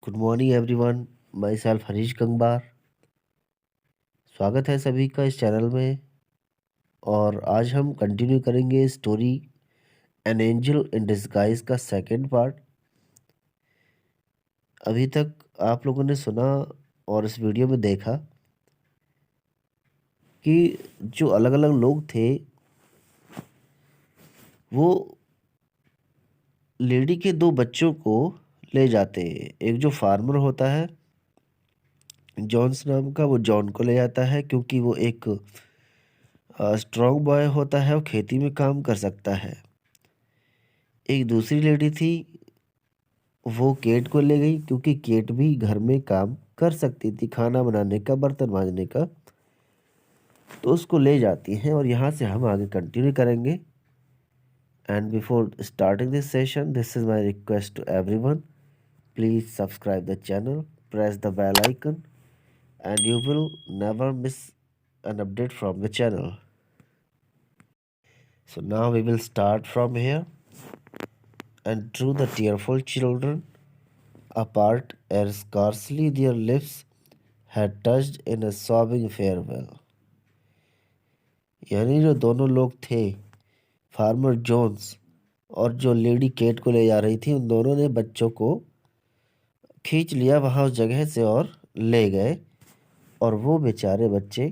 Good morning everyone. Myself Harish Kangbar. स्वागत है सभी का इस चैनल में। और आज हम कंटिन्यू करेंगे story an angel in disguise का सेकंड पार्ट। अभी तक आप लोगों ने सुना और इस वीडियो में देखा कि जो अलग अलग लोग थे वो लेडी के दो बच्चों को ले जाते हैं। एक जो फार्मर होता है जॉन्स नाम का, वो जॉन को ले जाता है क्योंकि वो एक स्ट्रॉन्ग बॉय होता है, वो खेती में काम कर सकता है। एक दूसरी लेडी थी, वो केट को ले गई क्योंकि केट भी घर में काम कर सकती थी, खाना बनाने का, बर्तन मांजने का। तो उसको ले जाती हैं और यहाँ से हम आगे कंटिन्यू करेंगे। And before starting this session, this is my request to everyone, please subscribe the channel, press the bell icon and you will never miss an update from the channel. So now we will start from here. And drew the tearful children apart ere scarcely their lips had touched in a sobbing farewell. यानी जो दोनों लोग थे, farmer Jones और जो lady cat को ले जा रही थी, उन दोनों ने बच्चों को खींच लिया वहां उस जगह से और ले गए। और वो बेचारे बच्चे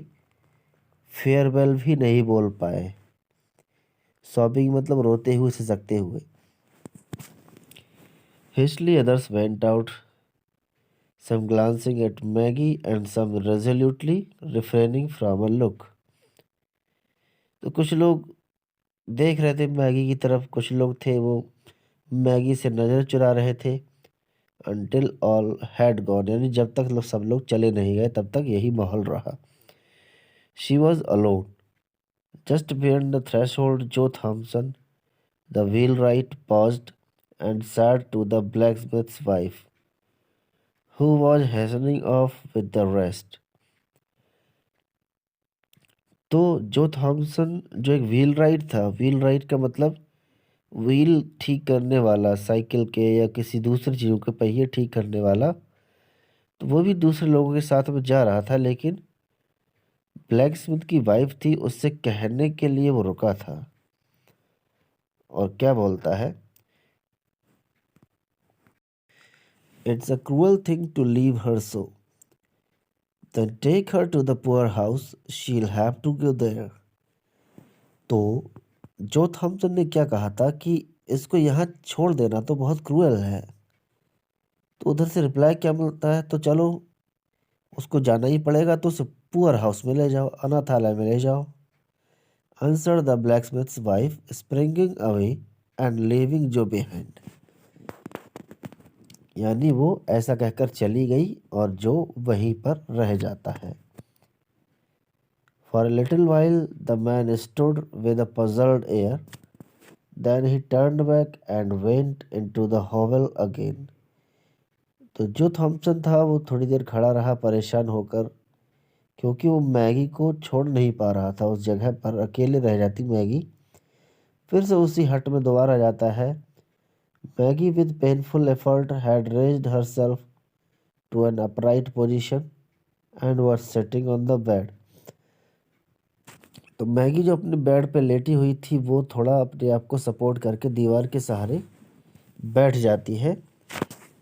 फेयरवेल भी नहीं बोल पाए। सॉबिंग मतलब रोते हुए, सिसकते हुए। Hastily others went out, some glancing at Maggie and some resolutely refraining from a look. तो कुछ लोग देख रहे थे मैगी की तरफ, कुछ लोग थे वो मैगी से नज़र चुरा रहे थे। Until all had gone, यानी जब तक सब लोग चले नहीं गए तब तक यही माहौल रहा। She was alone. Just beyond the threshold, Joe Thompson, the wheelwright, paused and said to the blacksmith's wife, who was hastening off with the rest. तो जो थॉमसन जो एक व्हील राइट था, व्हील राइट का मतलब व्हील ठीक करने वाला, साइकिल के या किसी दूसरी चीज़ों के पहिए ठीक करने वाला। तो वो भी दूसरे लोगों के साथ में जा रहा था, लेकिन ब्लैक स्मिथ की वाइफ थी, उससे कहने के लिए वो रुका था। और क्या बोलता है, it's a cruel thing to leave her so, then take her to the poor house, she will have to go there. तो जो थॉमसन ने क्या कहा था कि इसको यहाँ छोड़ देना तो बहुत क्रूअल है। तो उधर से रिप्लाई क्या मिलता है, तो चलो उसको जाना ही पड़ेगा, तो उसे पुअर हाउस में ले जाओ, अनाथालय में ले जाओ। Answer the blacksmith's wife, springing away and leaving Joe behind. यानी वो ऐसा कहकर चली गई और जो वहीं पर रह जाता है। For a little while the man stood with a puzzled air, then he turned back and went into the hovel again. तो जो थॉमसन था वो थोड़ी देर खड़ा रहा परेशान होकर, क्योंकि वो मैगी को छोड़ नहीं पा रहा था। उस जगह पर अकेले रह जाती मैगी, फिर से उसी हट में दोबारा जाता है। Maggie with painful effort had raised herself to an upright position and was sitting on the bed. तो मैगी जो अपने बेड पे लेटी हुई थी, वो थोड़ा अपने आप को सपोर्ट करके दीवार के सहारे बैठ जाती है।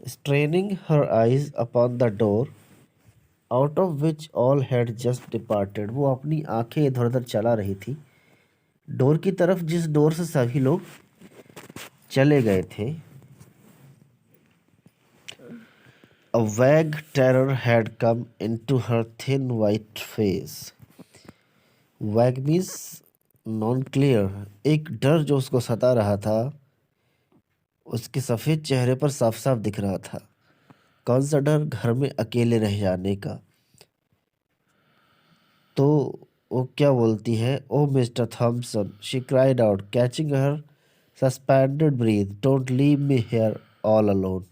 Straining her eyes upon the door out of which all had just departed. वो अपनी आंखें इधर उधर चला रही थी डोर की तरफ, जिस डोर से सभी लोग चले गए थे। A vague terror had come into her thin white face. Vague means non clear. एक डर जो उसको सता रहा था, उसके सफ़ेद चेहरे पर साफ साफ दिख रहा था। कौन सा डर? घर में अकेले रह जाने का। तो वो क्या बोलती है, oh mister Thomson, she cried out catching her suspended breath, don't leave me here all alone.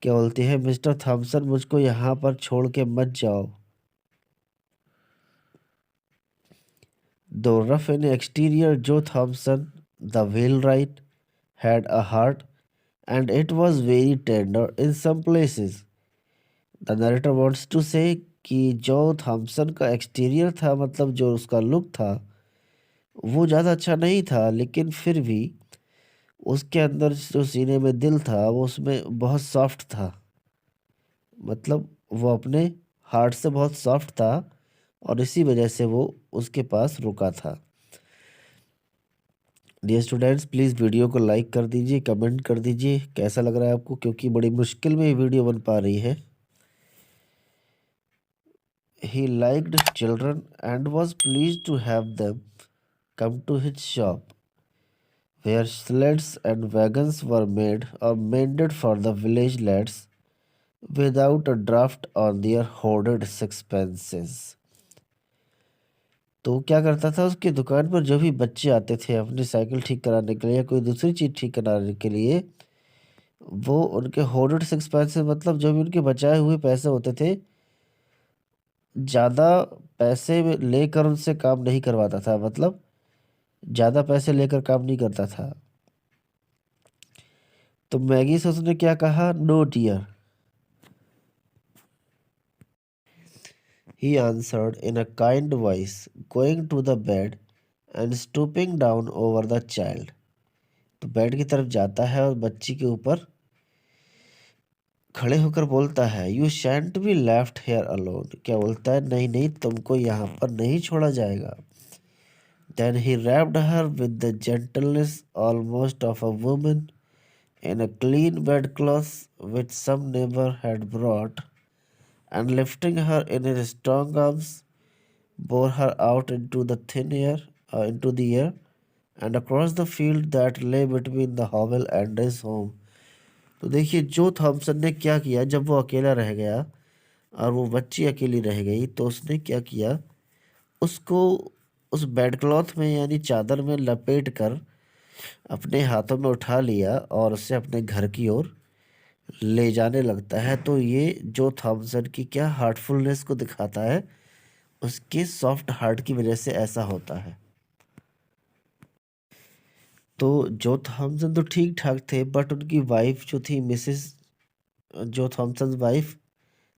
क्या बोलती है, मिस्टर थॉमसन मुझको यहाँ पर छोड़ के मत जाओ। Though rough in exterior, Joe Thompson, the wheelwright, had a heart and it was very tender in some places. The narrator wants to say कि जो थॉमसन का एक्सटीरियर था, मतलब जो उसका लुक था, वो ज़्यादा अच्छा नहीं था, लेकिन फिर भी उसके अंदर जो सीने में दिल था वो उसमें बहुत सॉफ्ट था। मतलब वो अपने हार्ट से बहुत सॉफ्ट था और इसी वजह से वो उसके पास रुका था। डियर स्टूडेंट्स, प्लीज़ वीडियो को लाइक कर दीजिए, कमेंट कर दीजिए कैसा लग रहा है आपको, क्योंकि बड़ी मुश्किल में ये वीडियो बन पा रही है। He liked children and was pleased to have them come to his shop, where sleds and wagons were made or mended for the village lads without a draft on their hoarded sixpences. तो क्या करता था, उसकी दुकान पर जो भी बच्चे आते थे अपनी साइकिल ठीक कराने के लिए या कोई दूसरी चीज़ ठीक कराने के लिए, वो उनके होर्डेड सिक्सपेंसेस, मतलब जो भी उनके बचाए हुए पैसे होते थे, ज़्यादा पैसे लेकर उनसे काम नहीं करवाता था। मतलब ज़्यादा पैसे लेकर काम नहीं करता था। तो मैगी से उसने क्या कहा, no dear, he answered in a kind voice, going to the bed and stooping down over the child. तो बेड की तरफ जाता है और बच्ची के ऊपर खड़े होकर बोलता है, you shan't be left here alone. क्या बोलता है, नहीं नहीं, तुमको यहाँ पर नहीं छोड़ा जाएगा। Then he wrapped her with the gentleness almost of a woman in a clean bedcloth which some neighbor had brought, and lifting her in his strong arms, bore her out into the air, and across the field that lay between the hovel and his home. तो देखिए जो Thompson ने क्या किया, जब वो अकेला रह गया और वो बच्ची अकेली रह गई, तो उसने क्या किया, उसको उस बेड क्लॉथ में यानी चादर में लपेट कर अपने हाथों में उठा लिया और उसे अपने घर की ओर ले जाने लगता है। तो ये जो थॉमसन की क्या हार्टफुलनेस को दिखाता है, उसके सॉफ्ट हार्ट की वजह से ऐसा होता है। तो जो थॉमसन तो ठीक ठाक थे, बट उनकी वाइफ जो थी, मिसेस जो थॉमसन वाइफ,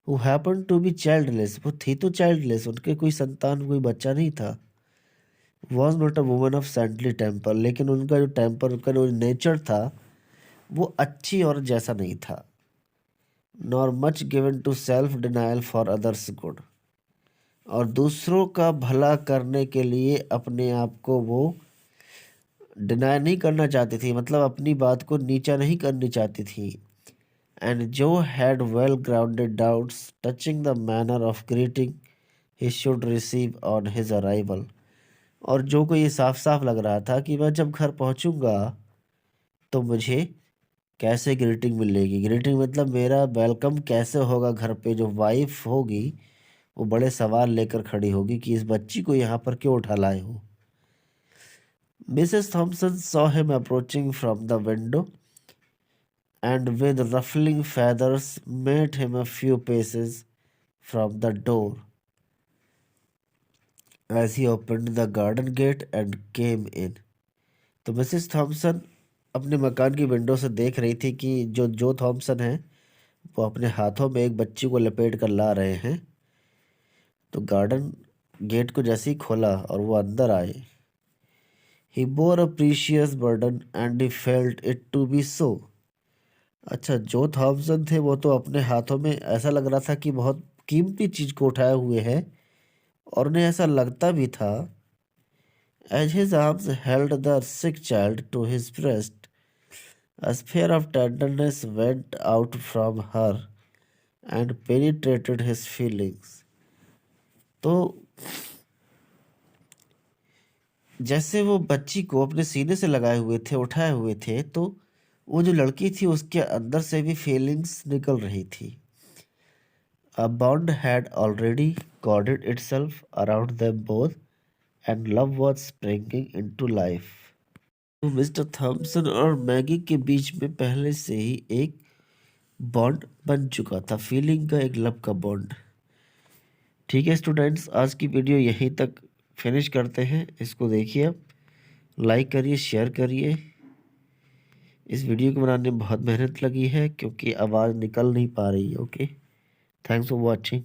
वो हैपन टू बी चाइल्डलेस, वो थी तो चाइल्डलेस, उनके कोई संतान, कोई बच्चा नहीं था। Was not a woman of saintly temper, लेकिन उनका जो टेम्पर, उनका जो नेचर था, वो अच्छी और जैसा नहीं था। Nor much given to self denial for others good, और दूसरों का भला करने के लिए अपने आप को वो डिनाई नहीं करना चाहती थी, मतलब अपनी बात को नीचा नहीं करनी चाहती थी। एंड जो had well grounded doubts touching the manner of greeting he should receive on his arrival, और जो को ये साफ साफ लग रहा था कि मैं जब घर पहुंचूंगा तो मुझे कैसे ग्रीटिंग मिलेगी। ग्रीटिंग मतलब मेरा वेलकम कैसे होगा घर पे, जो वाइफ होगी वो बड़े सवाल लेकर खड़ी होगी कि इस बच्ची को यहाँ पर क्यों उठा लाए हो। Mrs Thomson saw him approaching from the window and with ruffling feathers met him a few paces from the door as he opened the garden gate and came in. तो मिसेस थॉमसन अपने मकान की window से देख रही थी कि जो थॉमसन है वो अपने हाथों में एक बच्ची को लपेट कर ला रहे हैं। तो गार्डन गेट को जैसे ही खोला और वो अंदर आए, he bore a precious burden and he felt it to be so. अच्छा, जो थॉमसन थे वो तो अपने हाथों में ऐसा लग रहा था कि बहुत कीमती चीज को उठाए हुए हैं, और उन्हें ऐसा लगता भी था। As his arms held the sick child to his breast, a sphere of tenderness went out from her and penetrated his feelings. तो जैसे वो बच्ची को अपने सीने से लगाए हुए थे, उठाए हुए थे, तो वो जो लड़की थी उसके अंदर से भी फीलिंग्स निकल रही थी। A bond had already corded itself around them both and love was springing into life. तो मिस्टर थॉमसन और मैगी के बीच में पहले से ही एक बॉन्ड बन चुका था, फीलिंग का, एक लव का बॉन्ड। ठीक है स्टूडेंट्स, आज की वीडियो यहीं तक फिनिश करते हैं। इसको देखिए, आप लाइक करिए, शेयर करिए, इस वीडियो को बनाने में बहुत मेहनत लगी है क्योंकि आवाज़ निकल नहीं पा रही है। Okay, thanks for watching.